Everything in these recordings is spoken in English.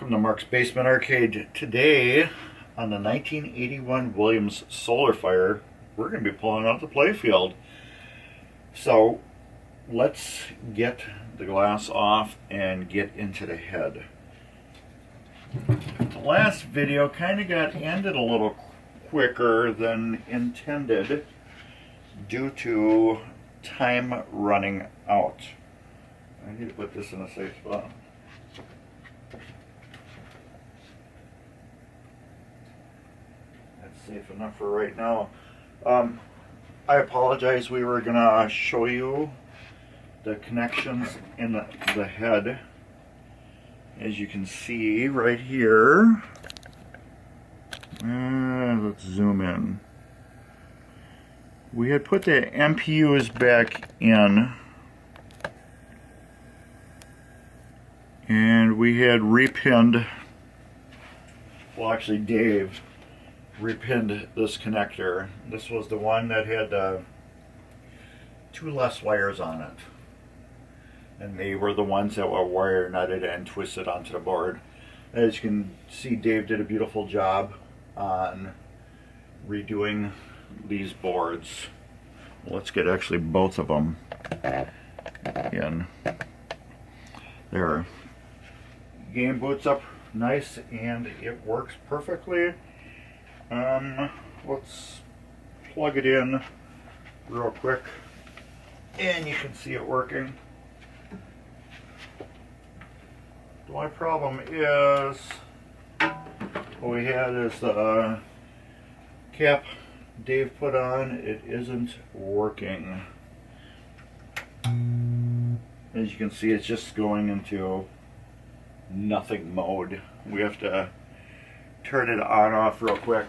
Welcome to Mark's Basement Arcade. Today, on the 1981 Williams Solar Fire, we're going to be pulling out the Playfield. So, let's get the glass off and get into the head. The last video kind of got ended a little quicker than intended due to time running out. I need to put this in a safe spot. That's safe enough for right now. I apologize, we were going to show you the connections in the head. As you can see right here, let's zoom in. We had put the MPUs back in, and we had repinned, well actually Dave repinned this connector. This was the one that had two less wires on it, and they were the ones that were wire nutted and twisted onto the board. As you can see, Dave did a beautiful job on redoing these boards. Let's get actually both of them in there. Game boots up nice and it works perfectly. Let's plug it in real quick and you can see it working. The only problem is what we had is the cap Dave put on, it isn't working. As you can see, it's just going into nothing mode. We have to turn it on off real quick,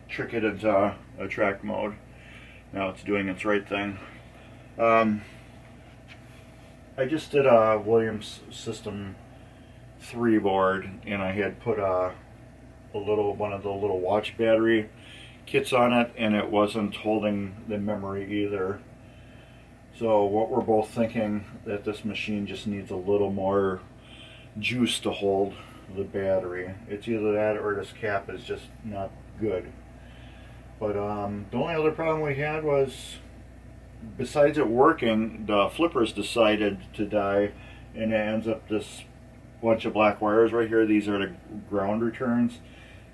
trick it into attract mode. Now it's doing its right thing. I just did a Williams System 3 board, and I had put one of the little watch battery kits on it, and it wasn't holding the memory either. So what we're both thinking, that this machine just needs a little more juice to hold the battery. It's either that or this cap is just not good. But the only other problem we had was, besides it working, the flippers decided to die, and it ends up this bunch of black wires right here. These are the ground returns.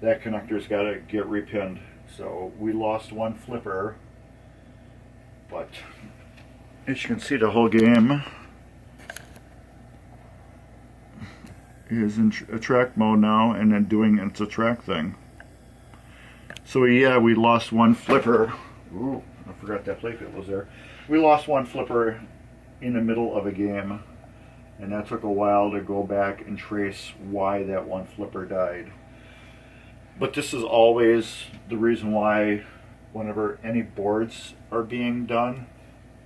That connector's got to get repinned. So we lost one flipper, but as you can see, the whole game is in attract mode now and then doing its attract thing. So yeah, we lost one flipper. Ooh, I forgot that Playfield was there. We lost one flipper in the middle of a game, and that took a while to go back and trace why that one flipper died. But this is always the reason why whenever any boards are being done,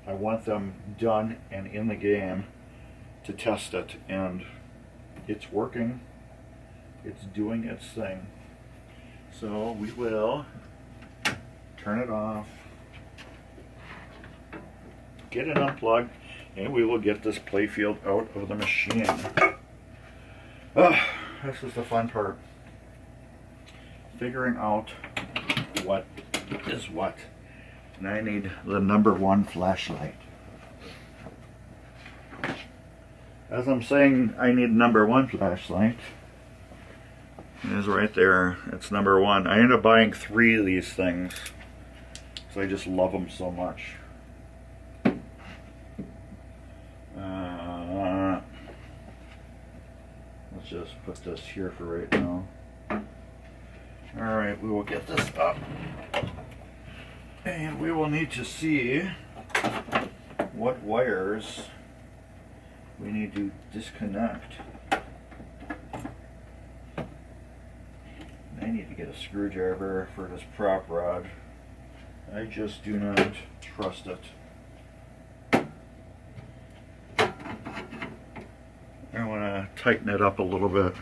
I want them done and in the game to test it, and it's working. It's doing its thing. So we will turn it off, get it unplugged, and we will get this Playfield out of the machine. This is the fun part. Figuring out what is what. And I need the #1 flashlight. As I'm saying, I need #1 flashlight. It is right there. It's #1. I ended up buying 3 of these things, so I just love them so much. Let's just put this here for right now. Alright, we will get this up. And we will need to see what wires we need to disconnect. I need to get a screwdriver for this prop rod. I just do not trust it. I want to tighten it up a little bit.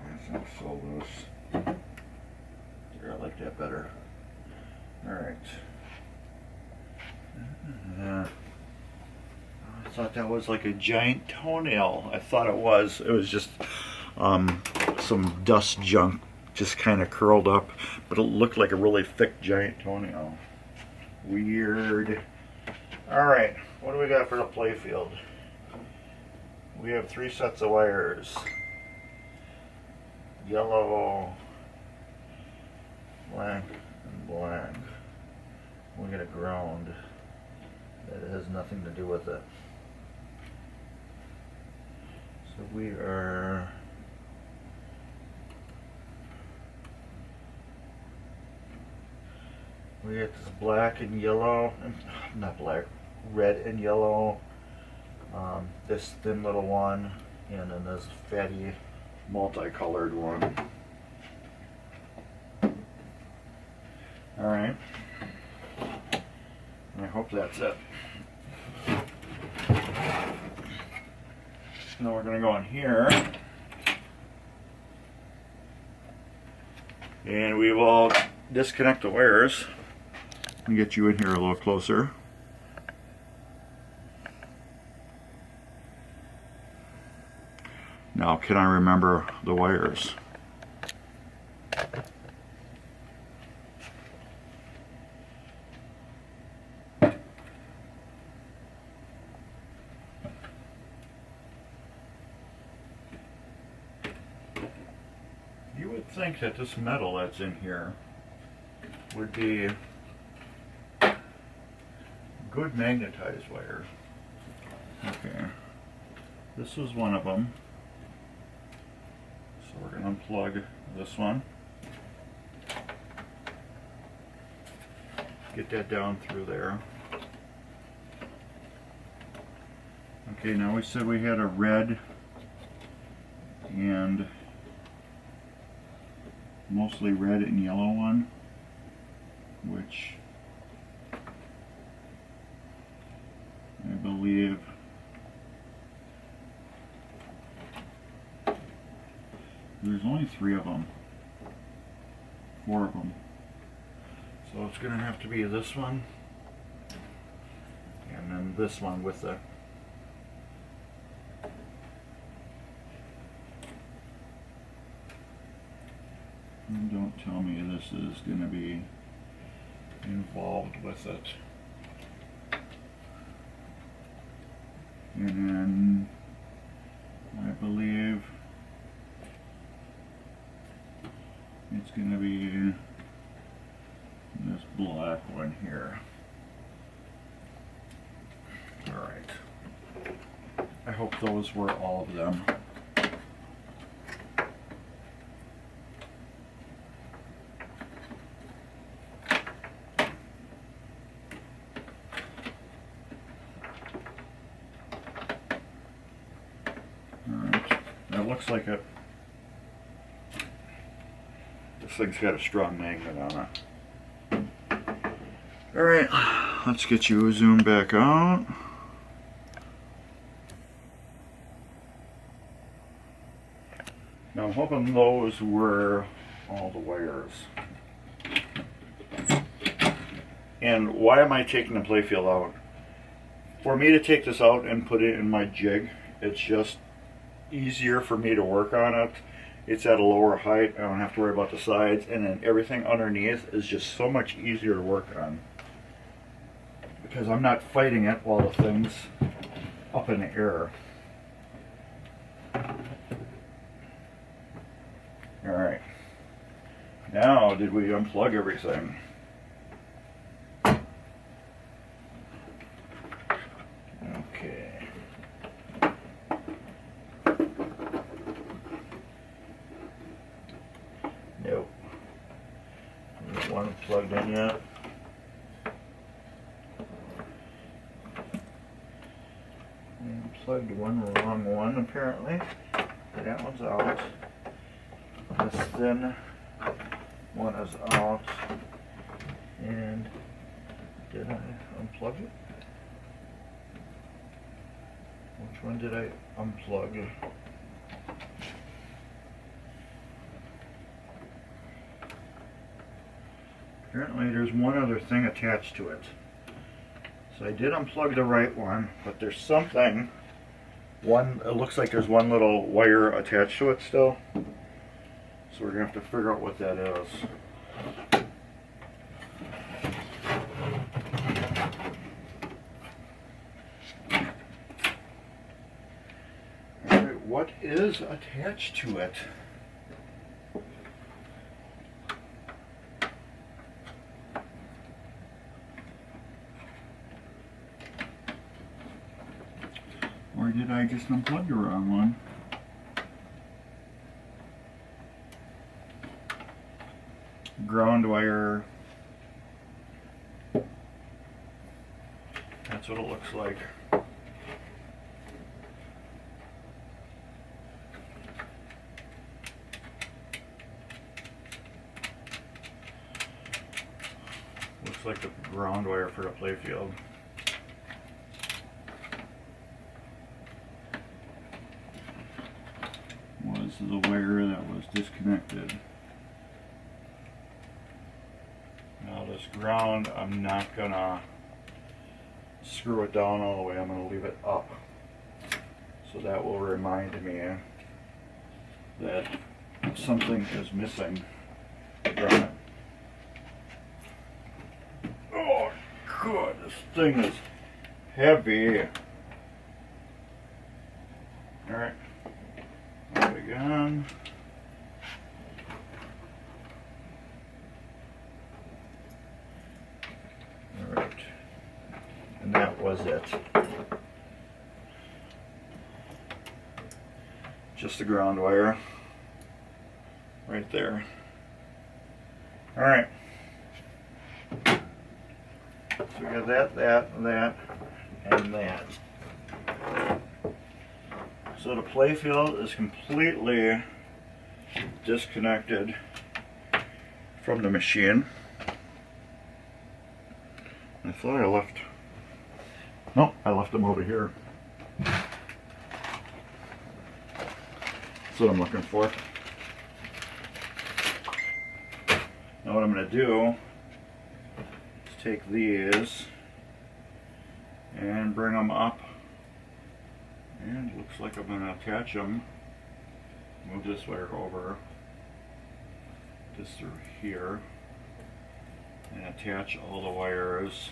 That's not so loose. There, I like that better. Alright. thought that was like a giant toenail. I thought it was. It was just some dust junk just kind of curled up, but it looked like a really thick giant toenail. Weird. Alright, what do we got for the Playfield? We have 3 sets of wires. Yellow, black, and black. We got a ground. That has nothing to do with it. So we are we got this black and yellow, not black, red and yellow, this thin little one, and then this fatty multicolored one. Alright. I hope that's it. Now we're going to go in here. And we will disconnect the wires. Let me get you in here a little closer. Now, can I remember the wires? You would think that this metal that's in here would be good magnetized wire. Okay, this was one of them. So we're going to unplug this one. Get that down through there. Okay, now we said we had a red and mostly red and yellow one, which I believe there's only 3 of them, 4 of them. So it's going to have to be this one, and then this one with the and don't tell me this is going to be involved with it. And then I believe it's going to be this black one here. Alright. I hope those were all of them. Alright. That looks like it. This thing's got a strong magnet on it. Alright, let's get you zoomed back out. Now I'm hoping those were all the wires. And why am I taking the Playfield out? For me to take this out and put it in my jig, it's just easier for me to work on it. It's at a lower height, I don't have to worry about the sides, and then everything underneath is just so much easier to work on. Because I'm not fighting it while the thing's up in the air. Alright. Now, did we unplug everything? Okay. Nope. We don't want it plugged in yet. Plugged one wrong one apparently. That one's out. This thin one is out. And did I unplug it? Which one did I unplug? Apparently there's one other thing attached to it. So I did unplug the right one, but there's something, it looks like there's one little wire attached to it still. So we're going to have to figure out what that is. Alright, what is attached to it? Or did I just unplug the wrong one? Ground wire. That's what it looks like. Looks like the ground wire for the Playfield. Was the wire that was disconnected. Now this ground, I'm not gonna screw it down all the way, I'm gonna leave it up. So that will remind me that something is missing from it. Oh God, this thing is heavy. Alright. Again. Alright. And that was it. Just the ground wire. Right there. Alright. So we got that, and that. So the Playfield is completely disconnected from the machine. I thought I left, no, I left them over here. That's what I'm looking for. Now what I'm going to do is take these and bring them up. And looks like I'm going to attach them. Move this wire over. This through here. And attach all the wires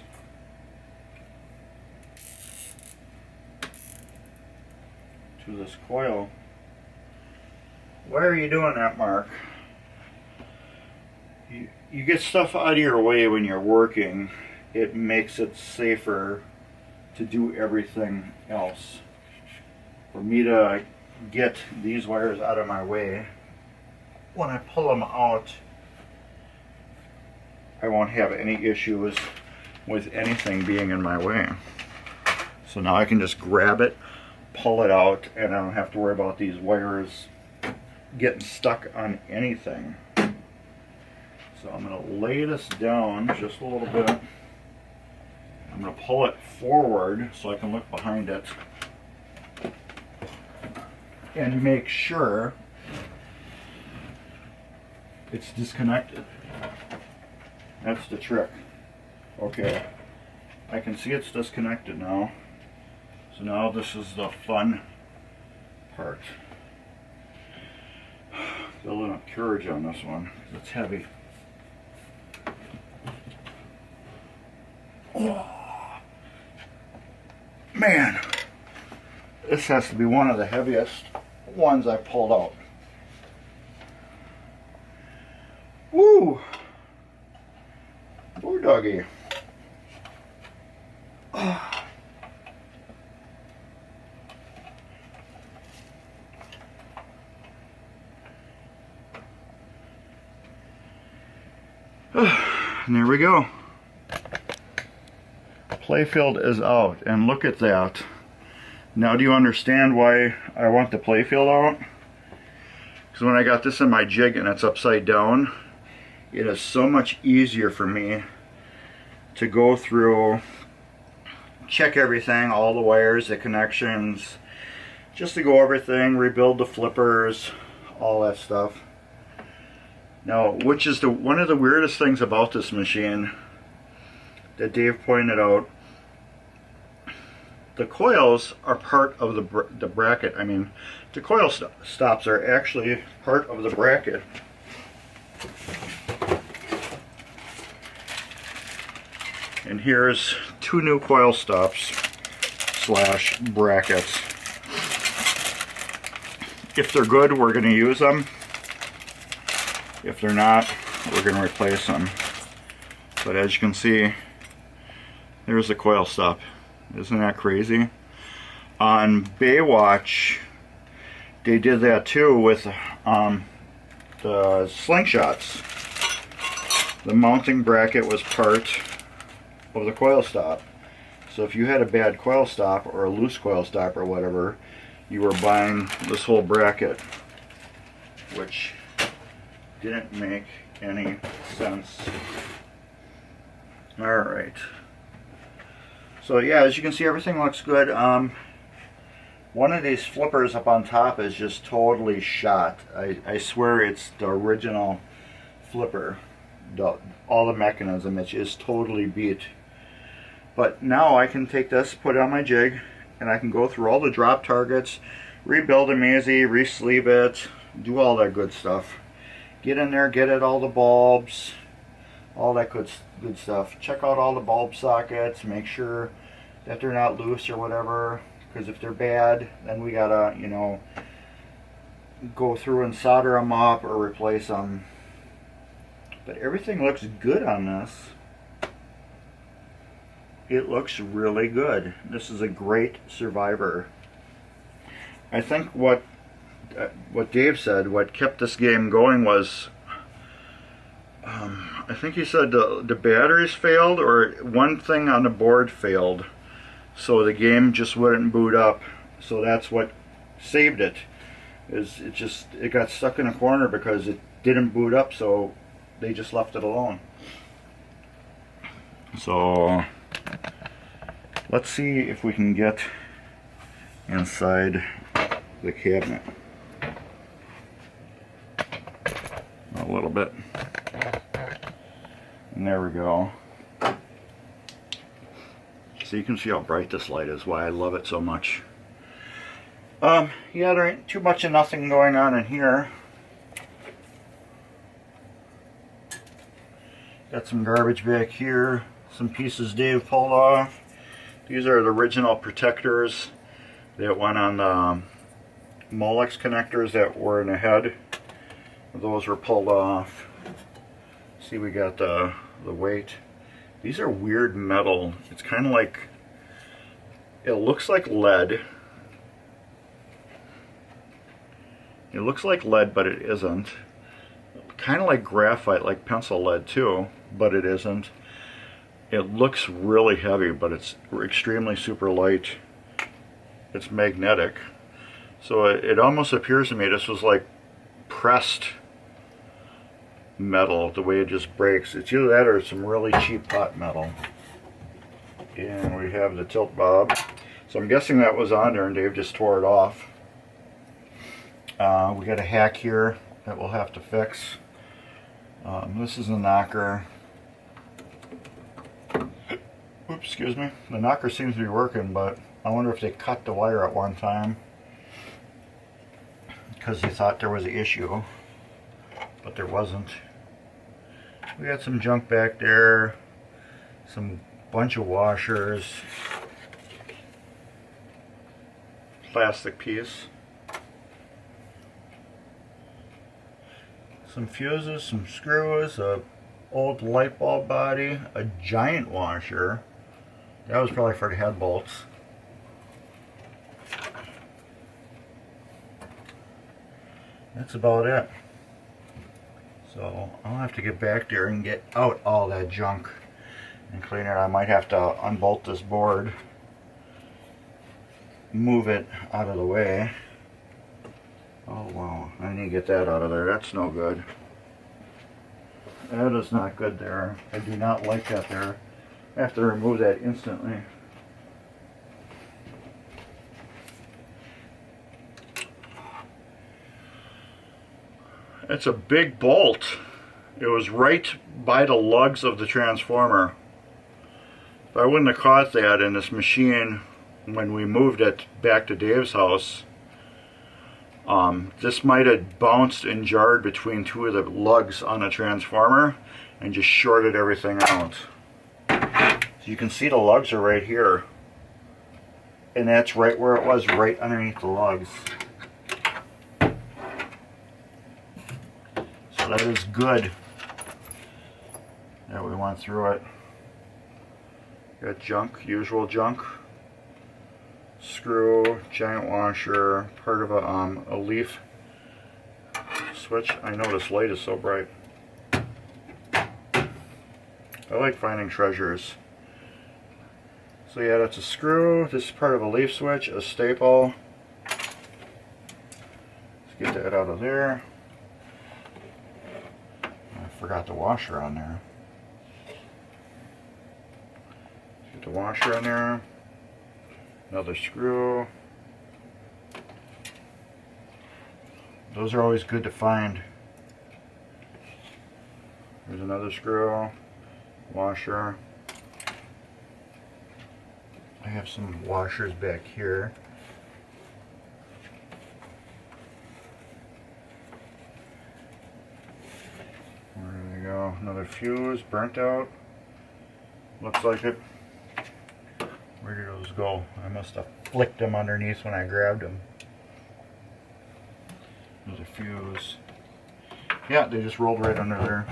to this coil. Why are you doing that, Mark? You get stuff out of your way when you're working. It makes it safer to do everything else. For me to get these wires out of my way, when I pull them out, I won't have any issues with anything being in my way. So now I can just grab it, pull it out, and I don't have to worry about these wires getting stuck on anything. So I'm going to lay this down just a little bit. I'm going to pull it forward so I can look behind it and make sure it's disconnected. That's the trick. Okay, I can see it's disconnected now. So now this is the fun part. Building up courage on this one. It's heavy. Oh, man, this has to be one of the heaviest ones I pulled out. Woo! Woo, doggy. Oh. And there we go. Playfield is out, and look at that. Now do you understand why I want the Playfield out? Because when I got this in my jig and it's upside down, it is so much easier for me to go through, check everything, all the wires, the connections, just to go everything, rebuild the flippers, all that stuff. Now, which is one of the weirdest things about this machine that Dave pointed out, the coils are part of the bracket. I mean, the coil stops are actually part of the bracket. And here's 2 new coil stops slash brackets. If they're good, we're going to use them. If they're not, we're going to replace them. But as you can see, there's the coil stop. Isn't that crazy? On Baywatch, they did that too with the slingshots. The mounting bracket was part of the coil stop. So if you had a bad coil stop or a loose coil stop or whatever, you were buying this whole bracket, which didn't make any sense. Alright. So yeah, as you can see, everything looks good. One of these flippers up on top is just totally shot. I swear it's the original flipper. All the mechanism, it is totally beat. But now I can take this, put it on my jig, and I can go through all the drop targets, rebuild them easy, re-sleeve it, do all that good stuff. Get in there, get at all the bulbs, all that good stuff. Check out all the bulb sockets, make sure that they're not loose or whatever, because if they're bad, then we gotta, you know, go through and solder them up or replace them. But everything looks good on this. It looks really good. This is a great survivor. I think what Dave said, what kept this game going was, I think he said the batteries failed, or one thing on the board failed, so the game just wouldn't boot up. So that's what saved it. It got stuck in a corner because it didn't boot up, so they just left it alone. So let's see if we can get inside the cabinet a little bit. And there we go. So you can see how bright this light is, why I love it so much. Yeah, there ain't too much of nothing going on in here. Got some garbage back here, some pieces Dave pulled off. These are the original protectors that went on the Molex connectors that were in the head. Those were pulled off. See, we got the weight. These are weird metal. It's kind of like, it looks like lead. It looks like lead, but it isn't. Kind of like graphite, like pencil lead too, but it isn't. It looks really heavy, but it's extremely super light. It's magnetic. So it almost appears to me this was like pressed metal, the way it just breaks. It's either that or some really cheap hot metal. And we have the tilt bob. So I'm guessing that was on there and Dave just tore it off. We got a hack here that we'll have to fix. This is a knocker. Oops, excuse me. The knocker seems to be working, but I wonder if they cut the wire at one time because they thought there was an issue, but there wasn't. We got some junk back there, some bunch of washers, plastic piece, some fuses, some screws, a old light bulb body, a giant washer. That was probably for the head bolts. That's about it. So I'll have to get back there and get out all that junk and clean it. I might have to unbolt this board, move it out of the way. Oh wow, I need to get that out of there. That's no good. That is not good there. I do not like that there. I have to remove that instantly. It's a big bolt. It was right by the lugs of the transformer. If I wouldn't have caught that and this machine when we moved it back to Dave's house, this might have bounced and jarred between two of the lugs on the transformer and just shorted everything out. So you can see the lugs are right here. And that's right where it was, right underneath the lugs. So that is good that we went through it. Got junk, usual junk. Screw, giant washer, part of a leaf switch. I know this light is so bright. I like finding treasures. So yeah, that's a screw. This is part of a leaf switch, a staple. Let's get that out of there. I forgot the washer on there. Get the washer on there. Another screw. Those are always good to find. There's another screw. Washer. I have some washers back here. Where do they go? Another fuse, burnt out. Looks like it. Where did those go? I must have flicked them underneath when I grabbed them. There's a fuse. Yeah, they just rolled right under there.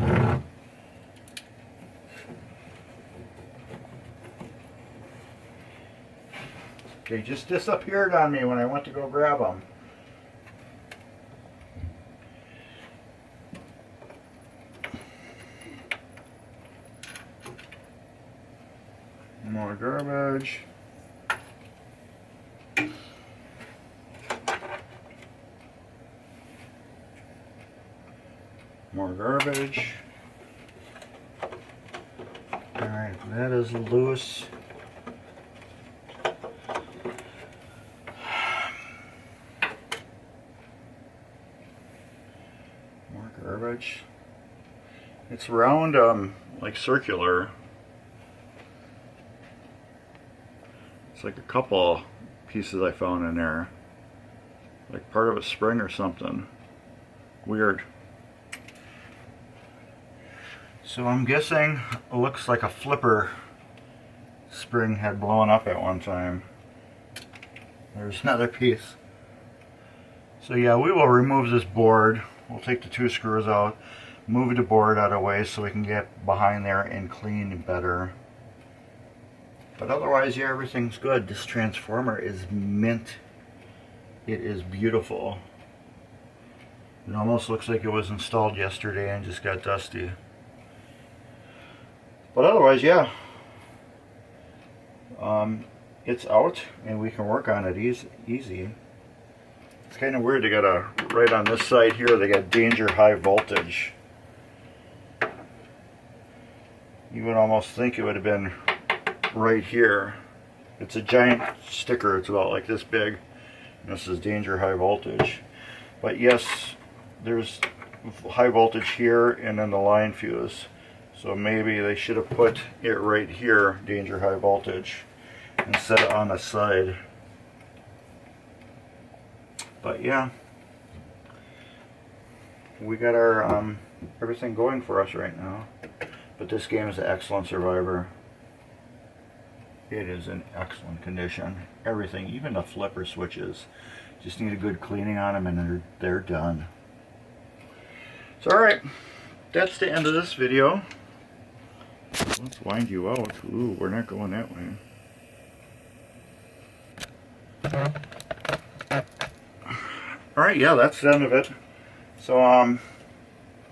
They just disappeared on me when I went to go grab them. More garbage. More garbage. Alright, that is loose. More garbage. It's round, like circular. It's like a couple pieces I found in there. Like part of a spring or something. Weird. So I'm guessing it looks like a flipper spring had blown up at one time. There's another piece. So yeah, we will remove this board. We'll take the two screws out, move the board out of the way so we can get behind there and clean better. But otherwise, yeah, everything's good. This transformer is mint. It is beautiful. It almost looks like it was installed yesterday and just got dusty. But otherwise, yeah, it's out and we can work on it easy. It's kind of weird. They got a, right on this side here, they got danger high voltage. You would almost think it would have been right here. It's a giant sticker. It's about like this big. And this is danger high voltage. But yes, there's high voltage here and then the line fuse. So maybe they should have put it right here, danger high voltage, instead of on the side. But yeah, we got our everything going for us right now. But this game is an excellent survivor. It is in excellent condition. Everything, even the flipper switches, just need a good cleaning on them and they're done. So alright, that's the end of this video. Let's wind you out. Ooh, we're not going that way. Alright, yeah, that's the end of it. So,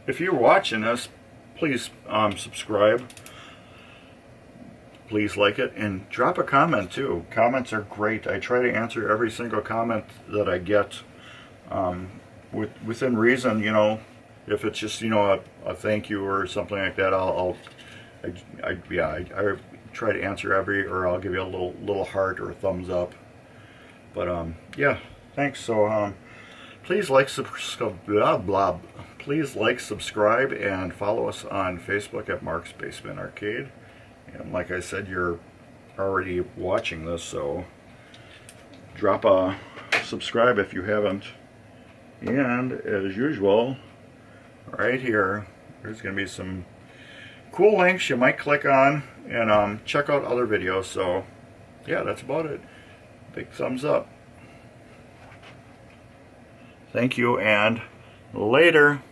if you're watching this, please subscribe. Please like it and drop a comment too. Comments are great. I try to answer every single comment that I get within reason. You know, if it's just, you know, a thank you or something like that, I try to answer every, or I'll give you a little heart or a thumbs up. But yeah, thanks. So please like, please like, subscribe, and follow us on Facebook at Mark's Basement Arcade. And like I said, you're already watching this, so drop a subscribe if you haven't. And as usual, right here, there's going to be some cool links you might click on and check out other videos. So yeah, that's about it. Big thumbs up. Thank you and later.